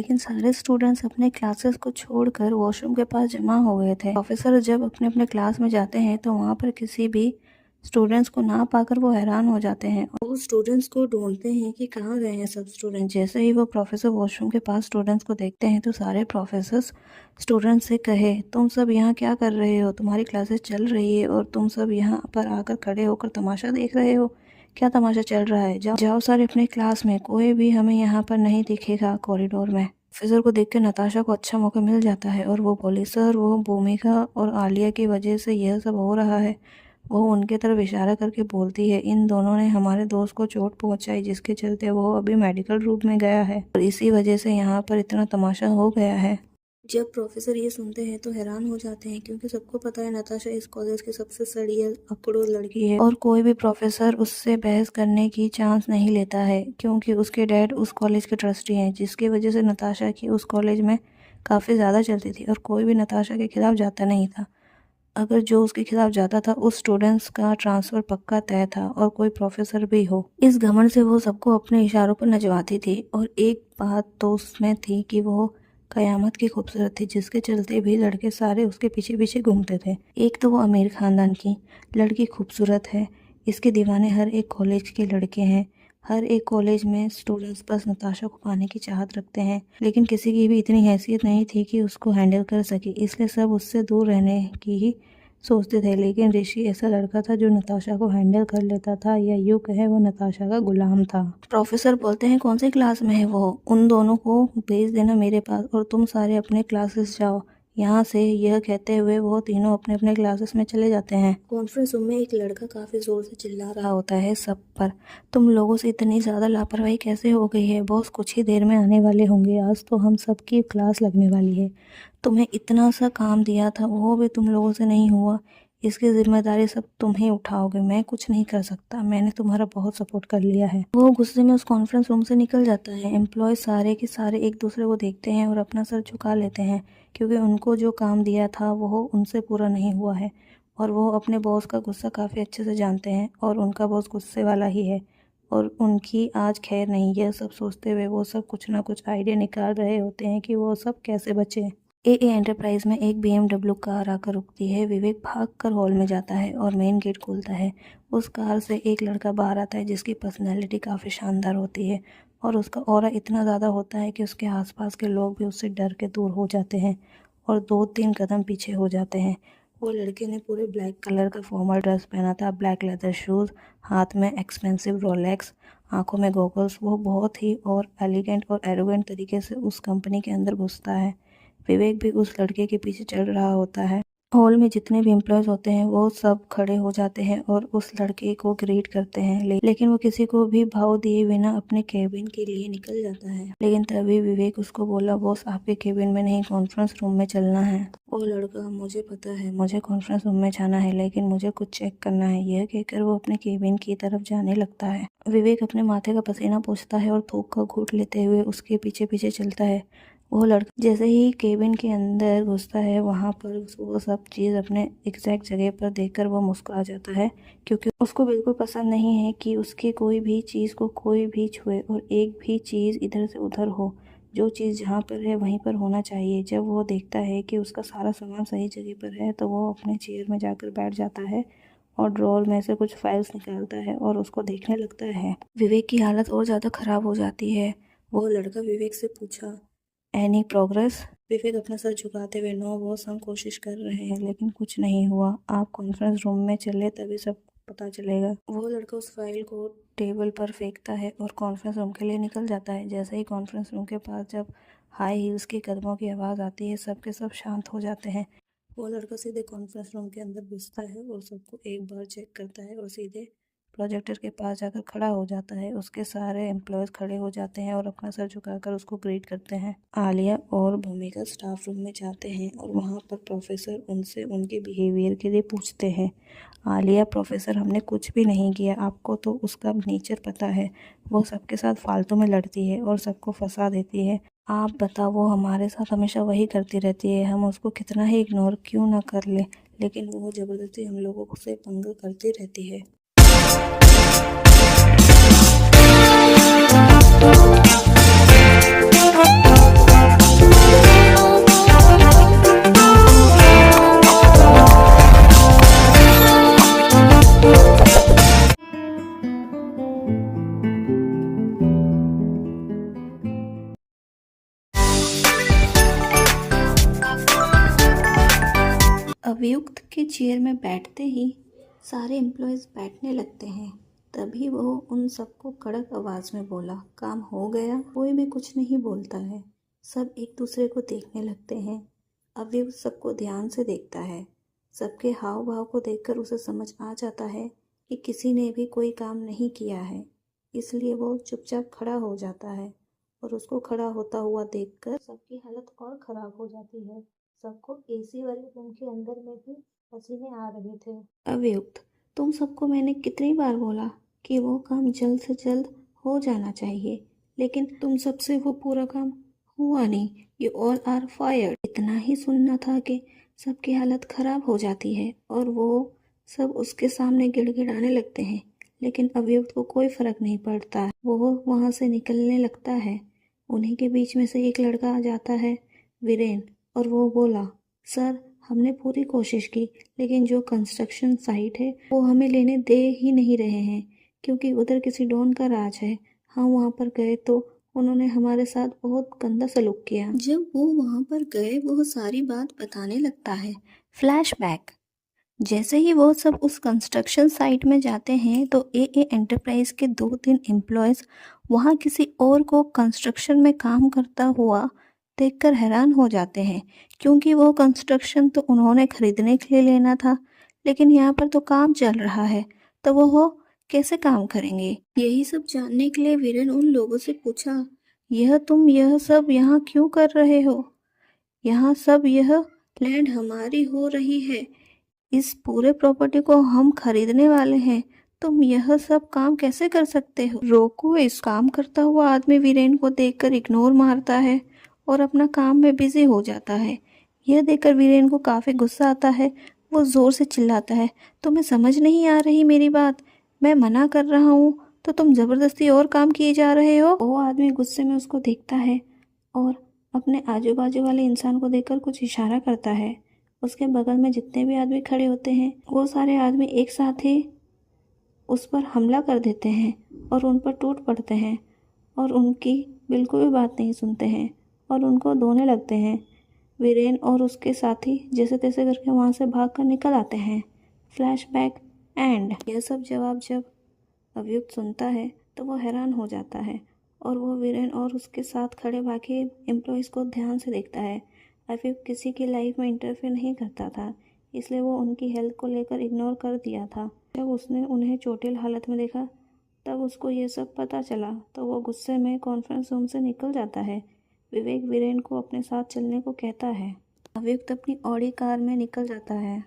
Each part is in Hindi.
लेकिन सारे स्टूडेंट्स अपने क्लासेस को छोड़कर वॉशरूम के पास जमा हो गए थे। प्रोफेसर जब अपने अपने क्लास में जाते हैं तो वहाँ पर किसी भी स्टूडेंट्स को ना पाकर वो हैरान हो जाते हैं और वो स्टूडेंट्स को ढूंढते हैं कि कहाँ गए हैं सब स्टूडेंट। जैसे ही वो प्रोफेसर वॉशरूम के पास स्टूडेंट्स को देखते हैं तो सारे प्रोफेसर्स स्टूडेंट्स से कहे, तुम सब यहाँ क्या कर रहे हो? तुम्हारी क्लासेस चल रही है और तुम सब यहाँ पर आकर खड़े होकर तमाशा देख रहे हो। क्या तमाशा चल रहा है? जाओ जाओ सारे अपने क्लास में, कोई भी हमें यहाँ पर नहीं दिखेगा कॉरिडोर में। प्रोफेसर को देख के नताशा को अच्छा मौका मिल जाता है और वो बोली, सर वो भूमिका और आलिया की वजह से यह सब हो रहा है। वो उनके तरफ इशारा करके बोलती है, इन दोनों ने हमारे दोस्त को चोट पहुंचाई जिसके चलते वो अभी मेडिकल रूम में गया है और इसी वजह से यहाँ पर इतना तमाशा हो गया है। जब प्रोफेसर ये सुनते हैं तो हैरान हो जाते हैं क्योंकि सबको पता है नताशा इस कॉलेज की सबसे सड़ियल अकड़ू लड़की है और कोई भी प्रोफेसर उससे बहस करने की चांस नहीं लेता है क्योंकि उसके डैड उस कॉलेज के ट्रस्टी हैं, जिसकी वजह से नताशा की उस कॉलेज में काफ़ी ज़्यादा चलती थी और कोई भी नताशा के खिलाफ जाता नहीं था। अगर जो उसके खिलाफ जाता था उस स्टूडेंट्स का ट्रांसफ़र पक्का तय था और कोई प्रोफेसर भी हो। इस घमंड से वो सबको अपने इशारों पर नचवाती थी और एक बात तो उसमें थी कि वो कयामत की खूबसूरत थी, जिसके चलते भी लड़के सारे उसके पीछे पीछे घूमते थे। एक तो वो अमीर खानदान की लड़की खूबसूरत है, इसके दीवाने हर एक कॉलेज के लड़के हैं। हर एक कॉलेज में स्टूडेंट्स बस नताशा को पाने की चाहत रखते हैं, लेकिन किसी की भी इतनी हैसियत नहीं थी कि उसको हैंडल कर सके, इसलिए सब उससे दूर रहने की ही सोचते थे। लेकिन ऋषि ऐसा लड़का था जो नताशा को हैंडल कर लेता था, या यूँ कहे वो नताशा का गुलाम था। प्रोफेसर बोलते हैं, कौन सी क्लास में है वो? उन दोनों को भेज देना मेरे पास और तुम सारे अपने क्लासेस जाओ यहाँ से। यह कहते हुए वो तीनों अपने अपने क्लासेस में चले जाते हैं। कॉन्फ्रेंस रूम में एक लड़का काफ़ी ज़ोर से चिल्ला रहा होता है सब पर, तुम लोगों से इतनी ज़्यादा लापरवाही कैसे हो गई है? बॉस कुछ ही देर में आने वाले होंगे, आज तो हम सबकी क्लास लगने वाली है। तुम्हें इतना सा काम दिया था वो भी तुम लोगों से नहीं हुआ, इसकी जिम्मेदारी सब तुम ही उठाओगे, मैं कुछ नहीं कर सकता, मैंने तुम्हारा बहुत सपोर्ट कर लिया है। वो गुस्से में उस कॉन्फ्रेंस रूम से निकल जाता है। एम्प्लॉय सारे के सारे एक दूसरे को देखते हैं और अपना सर झुका लेते हैं क्योंकि उनको जो काम दिया था वो उनसे पूरा नहीं हुआ है और वो अपने बॉस का गुस्सा काफ़ी अच्छे से जानते हैं और उनका बॉस गुस्से वाला ही है और उनकी आज खैर नहीं। यह सब सोचते हुए वो सब कुछ ना कुछ आइडिया निकाल रहे होते हैं कि वो सब कैसे बचे। ए एंटरप्राइज में एक BMW कार आकर रुकती है। विवेक भागकर हॉल में जाता है और मेन गेट खोलता है। उस कार से एक लड़का बाहर आता है जिसकी पर्सनैलिटी काफ़ी शानदार होती है और उसका ऑरा इतना ज़्यादा होता है कि उसके आसपास के लोग भी उससे डर के दूर हो जाते हैं और 2-3 कदम पीछे हो जाते हैं। वो लड़के ने पूरे ब्लैक कलर का फॉर्मल ड्रेस पहना था, ब्लैक लेदर शूज़, हाथ में एक्सपेंसिव रोलेक्स, आंखों में गॉगल्स। वो बहुत ही और एलिगेंट और एरोगेंट तरीके से उस कंपनी के अंदर घुसता है। विवेक भी उस लड़के के पीछे चल रहा होता है। हॉल में जितने भी एम्प्लॉयज़ होते हैं वो सब खड़े हो जाते हैं और उस लड़के को ग्रीट करते हैं, लेकिन वो किसी को भी भाव दिए बिना अपने केबिन के लिए निकल जाता है। लेकिन तभी विवेक उसको बोला, बॉस आपके केबिन में नहीं, कॉन्फ्रेंस रूम में चलना है। वो लड़का, मुझे पता है, मुझे कॉन्फ्रेंस रूम में जाना है, लेकिन मुझे कुछ चेक करना है। यह कहकर वो अपने केबिन की तरफ जाने लगता है। विवेक अपने माथे का पसीना पोंछता है और थूक का घूंट लेते हुए उसके पीछे पीछे चलता है। वो लड़का जैसे ही केबिन के अंदर घुसता है वहाँ पर वो सब चीज़ अपने एग्जैक्ट जगह पर देखकर वो मुस्कुरा जाता है क्योंकि उसको बिल्कुल पसंद नहीं है कि उसकी कोई भी चीज़ को कोई भी छुए और एक भी चीज़ इधर से उधर हो। जो चीज़ जहाँ पर है वहीं पर होना चाहिए। जब वो देखता है कि उसका सारा सामान सही जगह पर है तो वो अपने चेयर में जाकर बैठ जाता है और ड्रॉर में से कुछ फाइल्स निकालता है और उसको देखने लगता है। विवेक की हालत और ज़्यादा ख़राब हो जाती है। वो लड़का विवेक से पूछा, एनी प्रोग्रेस? विवेक अपना सर झुकाते हुए, नो बॉस, हम कोशिश कर रहे हैं लेकिन कुछ नहीं हुआ, आप कॉन्फ्रेंस रूम में चले तभी सब पता चलेगा। वो लड़का उस फाइल को टेबल पर फेंकता है और कॉन्फ्रेंस रूम के लिए निकल जाता है। जैसे ही कॉन्फ्रेंस रूम के पास जब हाई हील्स के कदमों की आवाज़ आती है सब के सब शांत हो जाते हैं। वो लड़का सीधे कॉन्फ्रेंस रूम के अंदर घुसता है और सबको एक बार चेक करता है और सीधे प्रोजेक्टर के पास जाकर खड़ा हो जाता है। उसके सारे एम्प्लॉयज़ खड़े हो जाते हैं और अपना सर झुकाकर उसको ग्रीट करते हैं। आलिया और भूमिका स्टाफ रूम में जाते हैं और वहाँ पर प्रोफेसर उनसे उनके बिहेवियर के लिए पूछते हैं। आलिया, प्रोफेसर हमने कुछ भी नहीं किया, आपको तो उसका नेचर पता है, वो सबके साथ फालतू में लड़ती है और सबको फंसा देती है। आप बताओ, वो हमारे साथ हमेशा वही करती रहती है, हम उसको कितना ही इग्नोर क्यों ना कर ले, लेकिन वो ज़बरदस्ती हम लोगों से पंगा करती रहती है। अभियुक्त के चेयर में बैठते ही सारे एम्प्लॉयज़ बैठने लगते हैं। तभी वो उन सबको कड़क आवाज़ में बोला, काम हो गया? कोई भी कुछ नहीं बोलता है। सब एक दूसरे को देखने लगते हैं। अभियुक्त सबको ध्यान से देखता है। सबके हाव भाव को देखकर उसे समझ आ जाता है कि किसी ने भी कोई काम नहीं किया है। इसलिए वो चुपचाप खड़ा हो जाता है और उसको खड़ा होता हुआ देखकर सबकी हालत और ख़राब हो जाती है। सबको एसी वाले रूम के अंदर में भी पसीने आ रहे थे। अभियुक्त, तुम सबको मैंने कितनी बार बोला कि वो काम जल्द से जल्द हो जाना चाहिए, लेकिन तुम सबसे वो पूरा काम हुआ नहीं। You all are fired. इतना ही सुनना था कि सबकी हालत ख़राब हो जाती है और वो सब उसके सामने गिड़गिड़ाने लगते हैं, लेकिन अभियुक्त को कोई फ़र्क नहीं पड़ता। वो वहाँ से निकलने लगता है। उन्हीं के बीच में से एक लड़का आ जाता है, वीरेन, और वो बोला, सर हमने पूरी कोशिश की, लेकिन जो कंस्ट्रक्शन साइट है वो हमें लेने दे ही नहीं रहे हैं, क्योंकि उधर किसी डॉन का राज है। हम वहाँ पर गए तो उन्होंने हमारे साथ बहुत गंदा सलूक किया। जब वो वहाँ पर गए वो सारी बात बताने लगता है। फ्लैशबैक। जैसे ही वो सब उस कंस्ट्रक्शन साइट में जाते हैं तो ए एंटरप्राइज के 2-3 एम्प्लॉयज़ वहाँ किसी और को कंस्ट्रक्शन में काम करता हुआ देखकर हैरान हो जाते हैं, क्योंकि वो कंस्ट्रक्शन तो उन्होंने खरीदने के लिए लेना था, लेकिन यहाँ पर तो काम चल रहा है, तो वो कैसे काम करेंगे। यही सब जानने के लिए वीरेन उन लोगों से पूछा, तुम यह सब यहाँ क्यों कर रहे हो? यहाँ सब यह लैंड हमारी हो रही है, इस पूरे प्रॉपर्टी को हम खरीदने वाले हैं, तुम यह सब काम कैसे कर सकते हो? रोको। इस काम करता हुआ आदमी वीरेन को देखकर इग्नोर मारता है और अपना काम में बिजी हो जाता है। यह देखकर वीरेन को काफ़ी गुस्सा आता है। वो ज़ोर से चिल्लाता है, तुम्हें समझ नहीं आ रही मेरी बात? मैं मना कर रहा हूँ तो तुम ज़बरदस्ती और काम किए जा रहे हो। वो आदमी गुस्से में उसको देखता है और अपने आजू बाजू वाले इंसान को देखकर कुछ इशारा करता है। उसके बगल में जितने भी आदमी खड़े होते हैं वो सारे आदमी एक साथ ही उस पर हमला कर देते हैं और उन पर टूट पड़ते हैं और उनकी बिल्कुल भी बात नहीं सुनते हैं और उनको धोने लगते हैं। वीरेन और उसके साथी जैसे तैसे करके वहाँ से भाग कर निकल आते हैं। Flashback and. यह सब जवाब जब अभियुक्त सुनता है तो वो हैरान हो जाता है और वो वीरेन और उसके साथ खड़े बाकी एम्प्लॉयज़ को ध्यान से देखता है। अभियुक्त किसी की लाइफ में इंटरफेयर नहीं करता था, इसलिए वो उनकी हेल्थ को लेकर इग्नोर कर दिया था। जब उसने उन्हें चोटिल हालत में देखा तब उसको ये सब पता चला तो वो गुस्से में कॉन्फ्रेंस रूम से निकल जाता है। विवेक वीरेन को अपने साथ चलने को कहता है। अभियुक्त अपनी ऑडी कार में निकल जाता है।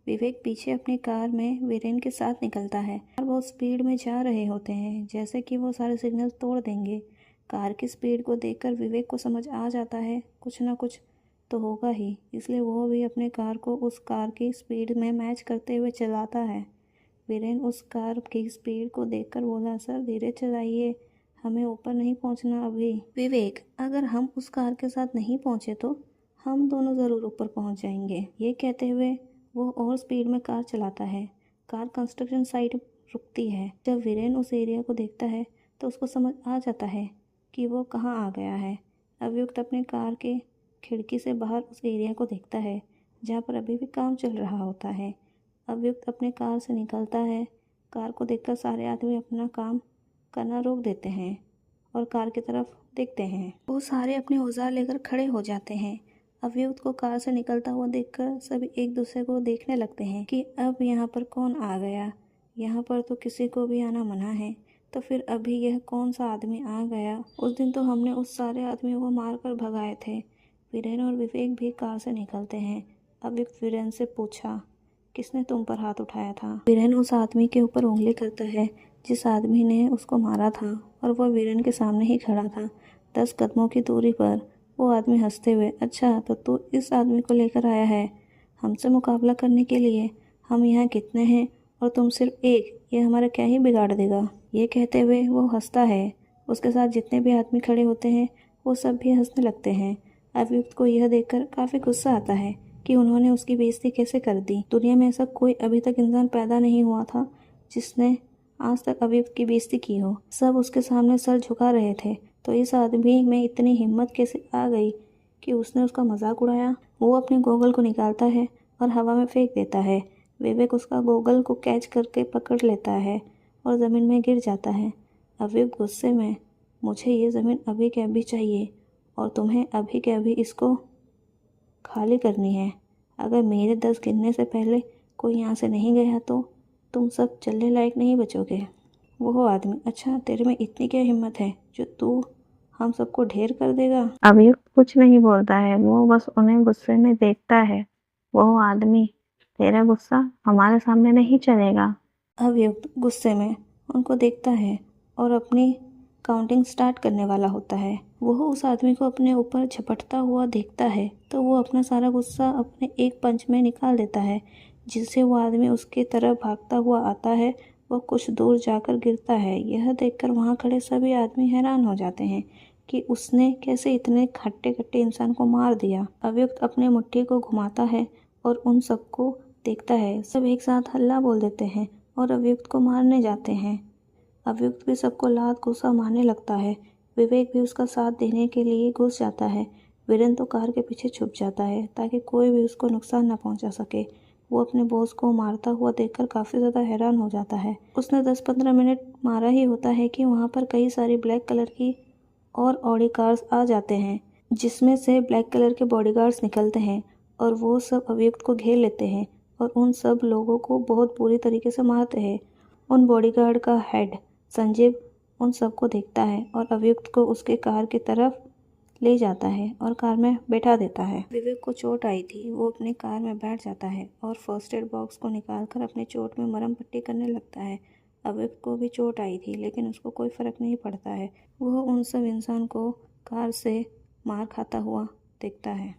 विवेक पीछे अपनी कार में वीरेन के साथ निकलता है और वो स्पीड में जा रहे होते हैं, जैसे कि वो सारे सिग्नल तोड़ देंगे। कार की स्पीड को देखकर विवेक को समझ आ जाता है कुछ ना कुछ तो होगा ही, इसलिए वो भी अपने कार को उस कार की स्पीड में मैच करते हुए चलाता है। वीरेन उस कार की स्पीड को देखकर बोला, सर धीरे चलाइए, हमें ऊपर नहीं पहुंचना अभी। विवेक, अगर हम उस कार के साथ नहीं पहुंचे तो हम दोनों ज़रूर ऊपर पहुंच जाएंगे। ये कहते हुए वो और स्पीड में कार चलाता है। कार कंस्ट्रक्शन साइट रुकती है। जब वीरेन उस एरिया को देखता है तो उसको समझ आ जाता है कि वो कहाँ आ गया है। अभियुक्त अपने कार के खिड़की से बाहर उस एरिया को देखता है जहाँ पर अभी भी काम चल रहा होता है। अभियुक्त अपने कार से निकलता है। कार को देखकर सारे आदमी अपना काम करना रोक देते हैं और कार की तरफ देखते हैं। वो सारे अपने औजार लेकर खड़े हो जाते हैं। अभियुक्त को कार से निकलता हुआ देखकर सभी एक दूसरे को देखने लगते हैं कि अब यहाँ पर कौन आ गया। यहाँ पर तो किसी को भी आना मना है, तो फिर अभी यह कौन सा आदमी आ गया? उस दिन तो हमने उस सारे आदमियों को मारकर भगाए थे। वीरेन और विवेक भी कार से निकलते हैं। अभियुक्त वीरेन से पूछा, किसने तुम पर हाथ उठाया था? वीरेन उस आदमी के ऊपर उंगली करता है जिस आदमी ने उसको मारा था और वह वीरेन के सामने ही खड़ा था, 10 कदमों की दूरी पर। वो आदमी हंसते हुए, अच्छा तो तू इस आदमी को लेकर आया है हमसे मुकाबला करने के लिए? हम यहाँ कितने हैं और तुम सिर्फ एक, ये हमारा क्या ही बिगाड़ देगा? ये कहते हुए वो हंसता है। उसके साथ जितने भी आदमी खड़े होते हैं वो सब भी हंसने लगते हैं। अभियुक्त को यह देखकर काफ़ी गुस्सा आता है कि उन्होंने उसकी बेइज्जती कैसे कर दी। दुनिया में ऐसा कोई अभी तक इंसान पैदा नहीं हुआ था जिसने आज तक अभियुक्त की बेइज्जती की हो। सब उसके सामने सर झुका रहे थे, तो इस आदमी में इतनी हिम्मत कैसे आ गई कि उसने उसका मजाक उड़ाया? वो अपने गॉगल को निकालता है और हवा में फेंक देता है। विवेक उसका गॉगल को कैच करके पकड़ लेता है और ज़मीन में गिर जाता है। अभियुक्त गुस्से में, मुझे ये ज़मीन अभी के अभी चाहिए और तुम्हें अभी के अभी इसको खाली करनी है। अगर मेरे 10 गिनने से पहले कोई यहाँ से नहीं गया तो तुम सब चलने लायक नहीं बचोगे। वो आदमी, अच्छा तेरे में इतनी क्या हिम्मत है जो तू हम सबको ढेर कर देगा? अभियुक्त कुछ नहीं बोलता है, वो बस उन्हें गुस्से में देखता है। वो आदमी, तेरा गुस्सा हमारे सामने नहीं चलेगा। अभियुक्त गुस्से में उनको देखता है और अपनी काउंटिंग स्टार्ट करने वाला होता है। वह उस आदमी को अपने ऊपर झपटता हुआ देखता है तो वो अपना सारा गुस्सा अपने एक पंच में निकाल देता है, जिससे वो आदमी उसके तरफ भागता हुआ आता है। वह कुछ दूर जाकर गिरता है। यह देखकर वहाँ खड़े सभी आदमी हैरान हो जाते हैं कि उसने कैसे इतने खट्टे खट्टे इंसान को मार दिया। अभियुक्त अपने मुट्ठी को घुमाता है और उन सबको देखता है। सब एक साथ हल्ला बोल देते हैं और अभियुक्त को मारने जाते हैं। अभियुक्त भी सबको लात घूंसा मारने लगता है। विवेक भी उसका साथ देने के लिए घुस जाता है। वीरेंद्र तो कार के पीछे छुप जाता है ताकि कोई भी उसको नुकसान न पहुंचा सके। वो अपने बॉस को मारता हुआ देखकर काफ़ी ज़्यादा हैरान हो जाता है। उसने 10-15 मिनट मारा ही होता है कि वहाँ पर कई सारी ब्लैक कलर की और ऑडी कार्स आ जाते हैं, जिसमें से ब्लैक कलर के बॉडीगार्ड्स निकलते हैं और वो सब अभियुक्त को घेर लेते हैं और उन सब लोगों को बहुत बुरी तरीके से मारते हैं। उन बॉडीगार्ड का हेड संजीव उन सबको देखता है और अभियुक्त को उसके कार की तरफ ले जाता है और कार में बैठा देता है। विवेक को चोट आई थी, वो अपनी कार में बैठ जाता है और फर्स्ट एड बॉक्स को निकालकर अपनी चोट में मरहम पट्टी करने लगता है। अभियुक्त को भी चोट आई थी लेकिन उसको कोई फ़र्क नहीं पड़ता है। वह उन सब इंसान को कार से मार खाता हुआ देखता है।